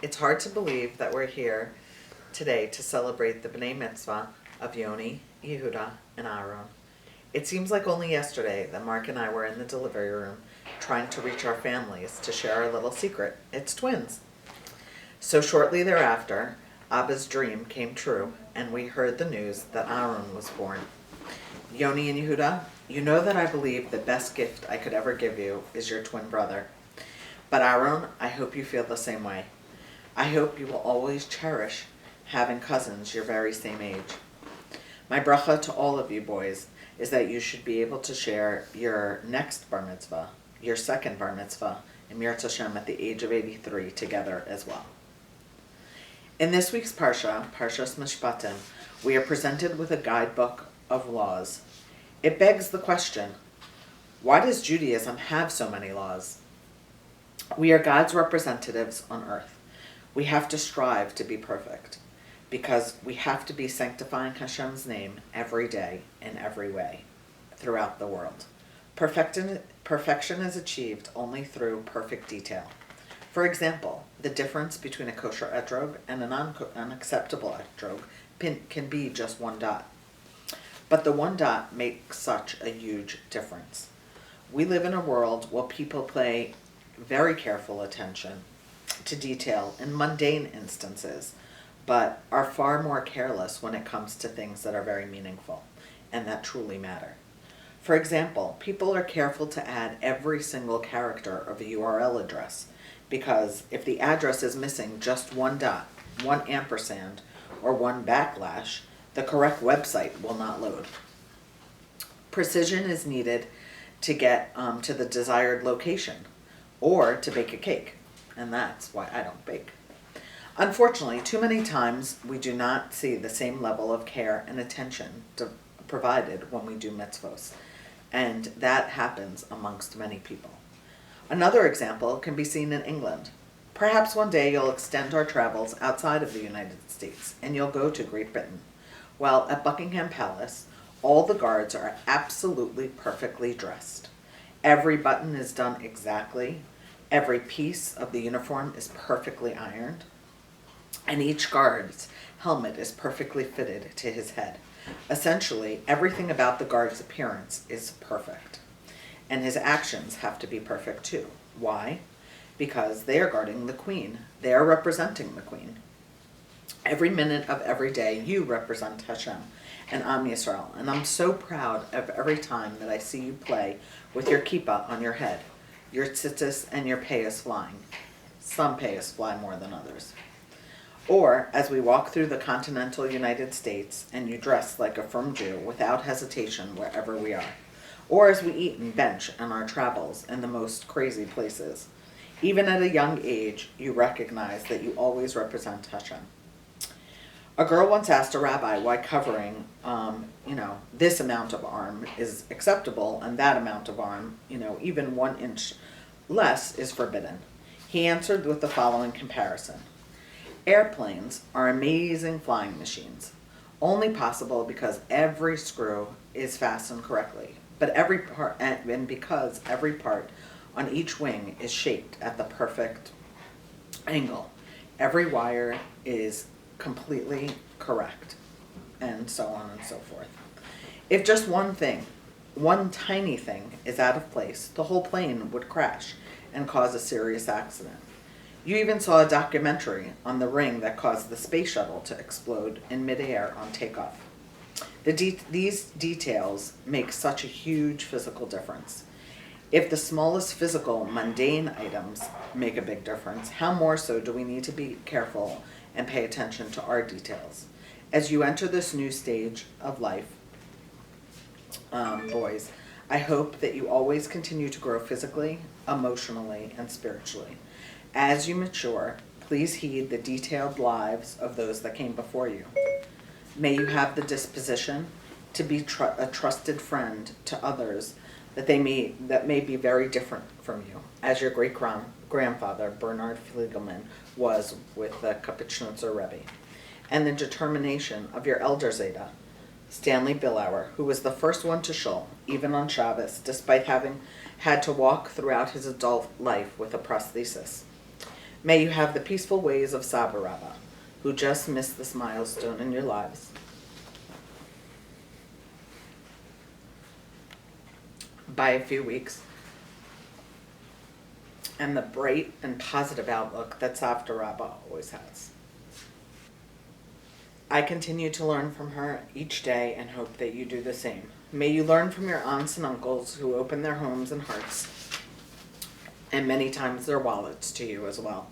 It's hard to believe that we're here today to celebrate the B'nai Mitzvah of Yoni, Yehuda, and Aaron. It seems like only yesterday that Mark and I were in the delivery room trying to reach our families to share our little secret. It's twins. So shortly thereafter, Abba's dream came true, and we heard the news that Aaron was born. Yoni and Yehuda, you know that I believe the best gift I could ever give you is your twin brother. But Aaron, I hope you feel the same way. I hope you will always cherish having cousins your very same age. My bracha to all of you boys is that you should be able to share your next bar mitzvah, your second bar mitzvah, and Mir Hashem at the age of 83 together as well. In this week's Parsha, Parshas Mishpatim, we are presented with a guidebook of laws. It begs the question, why does Judaism have so many laws? We are God's representatives on earth. We have to strive to be perfect because we have to be sanctifying Hashem's name every day in every way throughout the world. Perfection is achieved only through perfect detail. For example, the difference between a kosher etrog and an unacceptable etrog can be just one dot. But the one dot makes such a huge difference. We live in a world where people pay very careful attention to detail in mundane instances, but are far more careless when it comes to things that are very meaningful and that truly matter. For example, people are careful to add every single character of a URL address because if the address is missing just one dot, one ampersand, or one backslash, the correct website will not load. Precision is needed to get to the desired location or to bake a cake, and that's why I don't bake. Unfortunately, too many times we do not see the same level of care and attention provided when we do mitzvos, and that happens amongst many people. Another example can be seen in England. Perhaps one day you'll extend our travels outside of the United States and you'll go to Great Britain. Well, at Buckingham Palace, all the guards are absolutely perfectly dressed. Every button is done exactly. Every piece of the uniform is perfectly ironed. And each guard's helmet is perfectly fitted to his head. Essentially, everything about the guard's appearance is perfect. And his actions have to be perfect too. Why? Because they are guarding the Queen. They are representing the Queen. Every minute of every day, you represent Hashem and Am Yisrael. And I'm so proud of every time that I see you play with your kippah on your head, your tzitzis and your payas flying. Some payas fly more than others. Or as we walk through the continental United States and you dress like a firm Jew without hesitation wherever we are. Or as we eat and bench on our travels in the most crazy places. Even at a young age, you recognize that you always represent Hashem. A girl once asked a rabbi why covering, this amount of arm is acceptable and that amount of arm, even 1 inch less is forbidden. He answered with the following comparison. Airplanes are amazing flying machines, only possible because every screw is fastened correctly, but every part, and because every part on each wing is shaped at the perfect angle. Every wire is completely correct, and so on and so forth. If just one tiny thing is out of place, the whole plane would crash and cause a serious accident. You even saw a documentary on the ring that caused the space shuttle to explode in midair on takeoff. These details make such a huge physical difference. If the smallest physical, mundane items make a big difference, how more so do we need to be careful and pay attention to our details? As you enter this new stage of life, boys, I hope that you always continue to grow physically, emotionally, and spiritually. As you mature, please heed the detailed lives of those that came before you. May you have the disposition to be a trusted friend to others that may be very different from you, as your great-grandfather Bernard Fliegelman was with the Kapitschnitzer Rebbe, and the determination of your elder Zeta, Stanley Billauer, who was the first one to shul, even on Shabbos, despite having had to walk throughout his adult life with a prosthesis. May you have the peaceful ways of Sabaraba, who just missed this milestone in your lives. By a few weeks, and the bright and positive outlook that Sabaraba always has. I continue to learn from her each day and hope that you do the same. May you learn from your aunts and uncles who open their homes and hearts, and many times their wallets to you as well.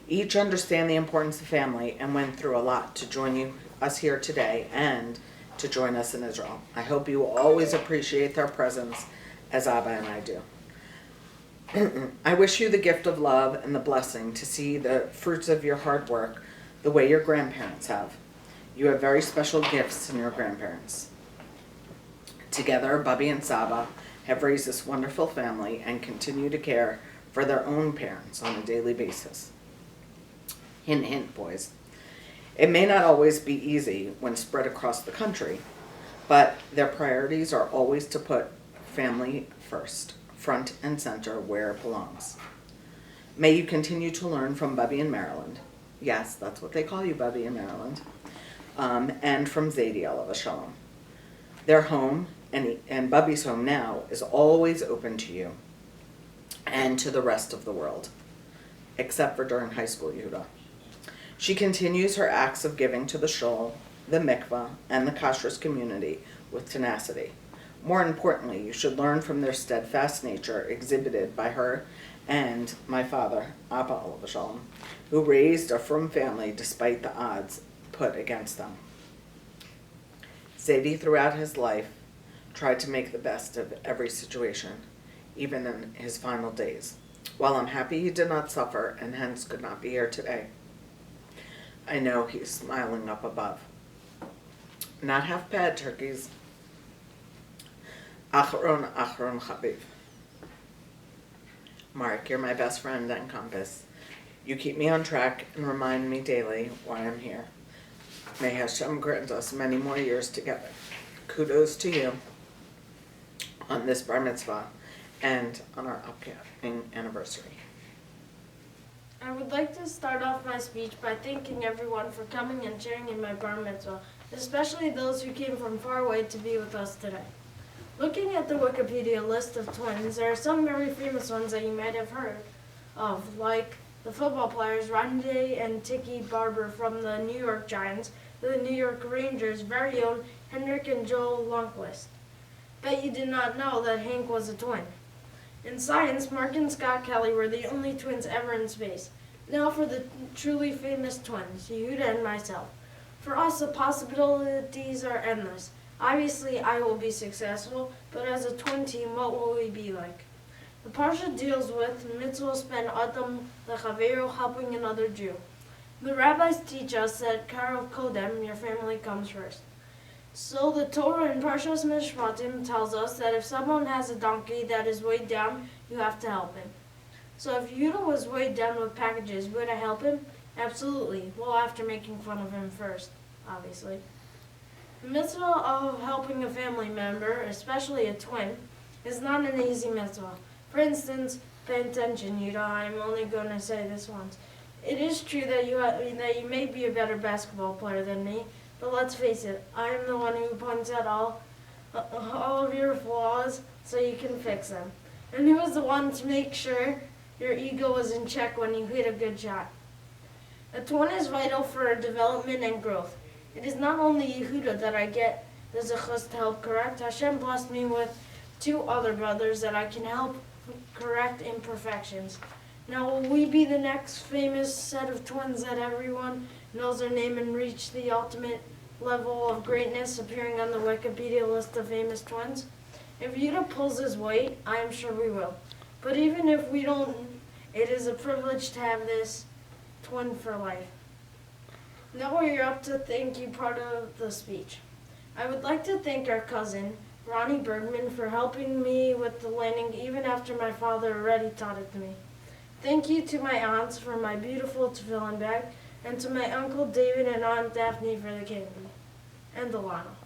Each understand the importance of family and went through a lot to join us here today and to join us in Israel. I hope you will always appreciate their presence as Abba and I do. I wish you the gift of love and the blessing to see the fruits of your hard work the way your grandparents have. You have very special gifts in your grandparents. Together, Bubby and Saba have raised this wonderful family and continue to care for their own parents on a daily basis. Hint, hint, boys. It may not always be easy when spread across the country, but their priorities are always to put family first, front and center where it belongs. May you continue to learn from Bubby in Maryland. Yes, that's what they call you, Bubby in Maryland. And from Zadie, alav shalom. Their home, and Bubby's home now, is always open to you and to the rest of the world, except for during high school, Yehuda. She continues her acts of giving to the shul, the mikvah, and the kashrus community with tenacity. More importantly, you should learn from their steadfast nature exhibited by her and my father, Abba alav shalom, who raised a frum family despite the odds put against them. Zadie, throughout his life, tried to make the best of every situation, even in his final days. While I'm happy he did not suffer and hence could not be here today, I know he's smiling up above. Not half bad, turkeys. Acharon Chaviv. Mark, you're my best friend and compass. You keep me on track and remind me daily why I'm here. May Hashem grant us many more years together. Kudos to you on this bar mitzvah and on our upcoming anniversary. I would like to start off my speech by thanking everyone for coming and sharing in my bar mitzvah, especially those who came from far away to be with us today. Looking at the Wikipedia list of twins, there are some very famous ones that you might have heard of, like the football players Randy and Tiki Barber from the New York Giants, the New York Rangers' very own Henrik and Joel Lundqvist. Bet you did not know that Hank was a twin. In science, Mark and Scott Kelly were the only twins ever in space. Now for the truly famous twins, Yehuda and myself. For us, the possibilities are endless. Obviously, I will be successful, but as a twin team, what will we be like? The Parsha deals with mitzvos ben Adam lechaveru, helping another Jew. The rabbis teach us that Karov Kodem, your family comes first. So the Torah in Parshas Mishpatim tells us that if someone has a donkey that is weighed down, you have to help him. So if Yehuda was weighed down with packages, would I help him? Absolutely. Well, after making fun of him first, obviously. The mitzvah of helping a family member, especially a twin, is not an easy mitzvah. For instance, pay attention, Yehuda. I'm only going to say this once. It is true that you may be a better basketball player than me, but let's face it, I am the one who points out all of your flaws so you can fix them. And who is the one to make sure your ego is in check when you hit a good shot? A twin is vital for development and growth. It is not only Yehuda that I get the zechus to help correct. Hashem blessed me with 2 other brothers that I can help correct imperfections. Now will we be the next famous set of twins that everyone knows their name and reach the ultimate level of greatness appearing on the Wikipedia list of famous twins? If Yehuda pulls his weight, I am sure we will. But even if we don't, it is a privilege to have this twin for life. Now we're up to thank you part of the speech. I would like to thank our cousin, Ronnie Bergman, for helping me with the landing even after my father already taught it to me. Thank you to my aunts for my beautiful tefillin bag, and to my Uncle David and Aunt Daphne for the candy, and Alana.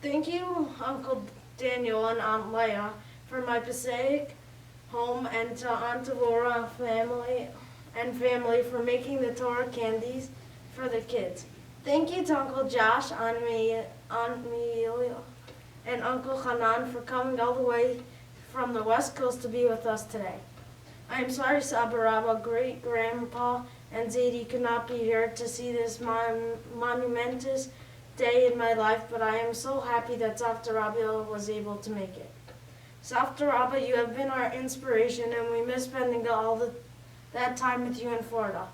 Thank you, Uncle Daniel and Aunt Leah, for my Passaic home and to Aunt Laura family for making the Torah candies for the kids. Thank you to Uncle Josh, Aunt Amelia, and Uncle Hanan for coming all the way from the West Coast to be with us today. I am sorry Saba Rabba, Great Grandpa, and Zadie could not be here to see this monumentous day in my life, but I am so happy that Safta Rabia was able to make it. Safta Rabba, you have been our inspiration, and we miss spending that time with you in Florida.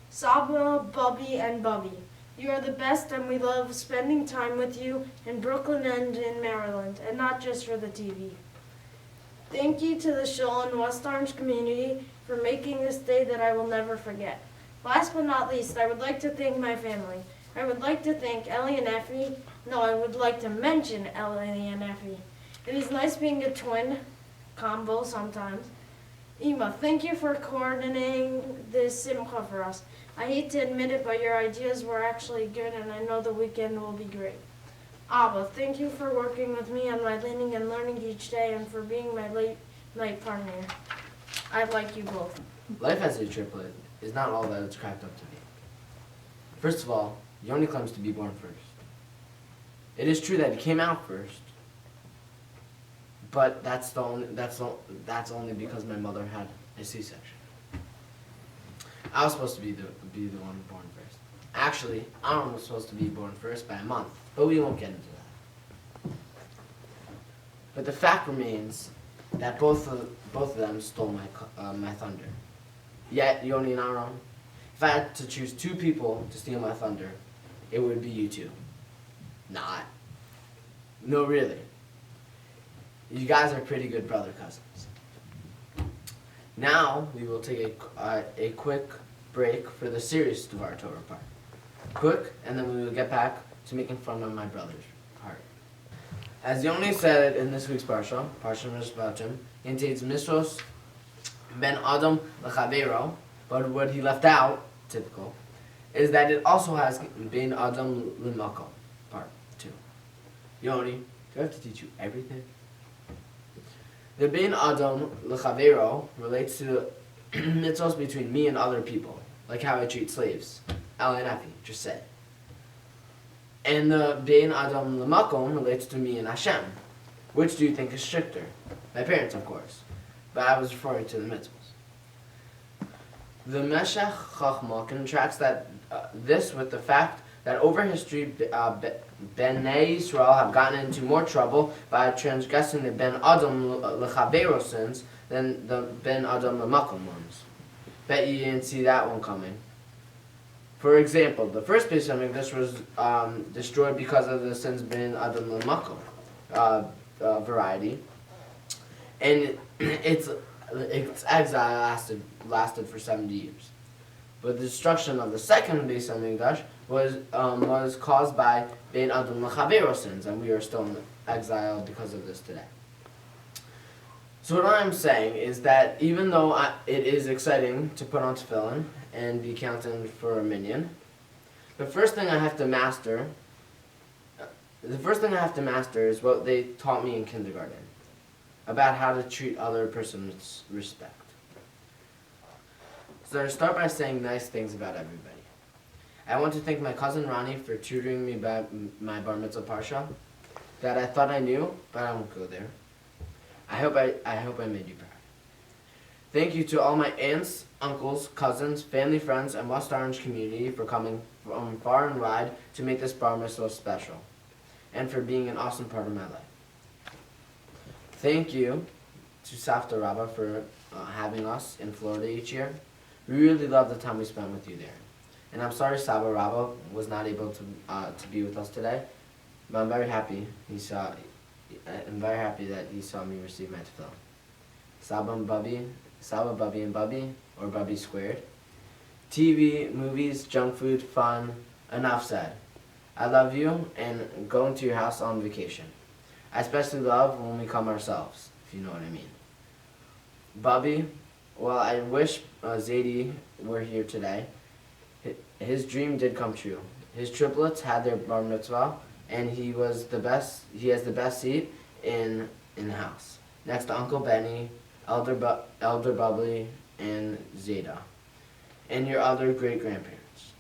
Saba, Bubby, and Bubby, you are the best, and we love spending time with you in Brooklyn and in Maryland, and not just for the TV. Thank you to the Shoal and West Orange community for making this day that I will never forget. Last but not least, I would like to thank my family. I would like to thank Ellie and Effie. No, I would like to mention Ellie and Effie. It is nice being a twin combo sometimes. Ima, thank you for coordinating this simcha for us. I hate to admit it, but your ideas were actually good, and I know the weekend will be great. Abba, thank you for working with me on my learning and learning each day and for being my late night partner. I like you both. Life as a triplet is not all that it's cracked up to be. First of all, Yoni claims to be born first. It is true that he came out first, but that's only because my mother had a C-section. I was supposed to be the one born first. Actually, Aaron was supposed to be born first by a month, but we won't get into that. But the fact remains that both of them stole my thunder. Yet Yoni and Aaron, if I had to choose two people to steal my thunder, it would be you two. Not. No, really. You guys are pretty good brother cousins. Now we will take a quick break for the serious Devar Torah part. Quick, and then we will get back to making fun of my brother's part. As Yoni said in this week's Parsha Mishpatim, contains Mishros ben Adam lechavero, but what he left out, typical, is that it also has ben Adam lemako, part 2. Yoni, do I have to teach you everything? The ben Adam lechavero relates to mitzvahs between me and other people, like how I treat slaves. El and Effie, just say. And the ben Adam lemakom relates to me and Hashem. Which do you think is stricter? My parents, of course. But I was referring to the mitzvahs. The Meshech Chachma contracts this with the fact that over history, Bnei Yisrael have gotten into more trouble by transgressing the Ben Adam Lechavero sins than the Ben Adam Lemakom ones. Bet you didn't see that one coming. For example, the first Beis HaMikdash was destroyed because of the sins Ben Adam Lemakom variety, and its exile lasted for 70 years. But the destruction of the second Beis HaMikdash was caused by Ben Adam Lechavero sins, and we are still in exile because of this today. So what I'm saying is that even though it is exciting to put on tefillin and be counted for a minyan, the first thing I have to master is what they taught me in kindergarten about how to treat other persons with respect. So I start by saying nice things about everybody. I want to thank my cousin Ronnie for tutoring me about my bar mitzvah parsha that I thought I knew, but I won't go there. I hope I made you proud. Thank you to all my aunts, uncles, cousins, family, friends, and West Orange community for coming from far and wide to make this bar mitzvah special, and for being an awesome part of my life. Thank you to Safta Rabba for having us in Florida each year. We really love the time we spent with you there. And I'm sorry Saba Rabba was not able to be with us today, but I'm very happy that he saw me receive my tefillin. Saba, Bubby, and Bubby, or Bubby squared. TV, movies, junk food, fun, enough said. I love you, and going to your house on vacation. I especially love when we come ourselves, if you know what I mean. Bubby, well, I wish Zadie were here today. His dream did come true. His triplets had their bar mitzvah, and he has the best seat in the house, next to Uncle Benny, Elder Bubbly, and Zeta, and your other great-grandparents.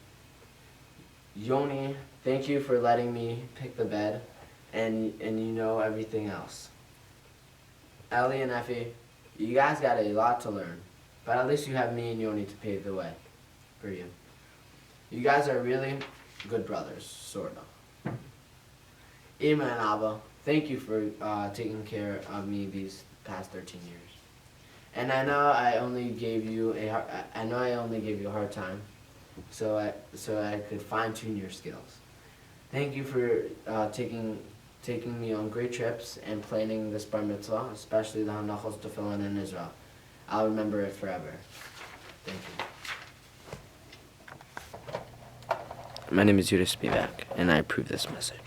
Yoni, thank you for letting me pick the bed, and you know everything else. Ellie and Effie, you guys got a lot to learn, but at least you have me and Yoni to pave the way for you. You guys are really good brothers, sort of. Ima and Abba, thank you for taking care of me these past 13 years. And I know I only gave you a hard time, so I could fine-tune your skills. Thank you for taking me on great trips and planning this bar mitzvah, especially the hanachos tefillin in Israel. I'll remember it forever. Thank you. My name is Yuda Spivak, and I approve this message.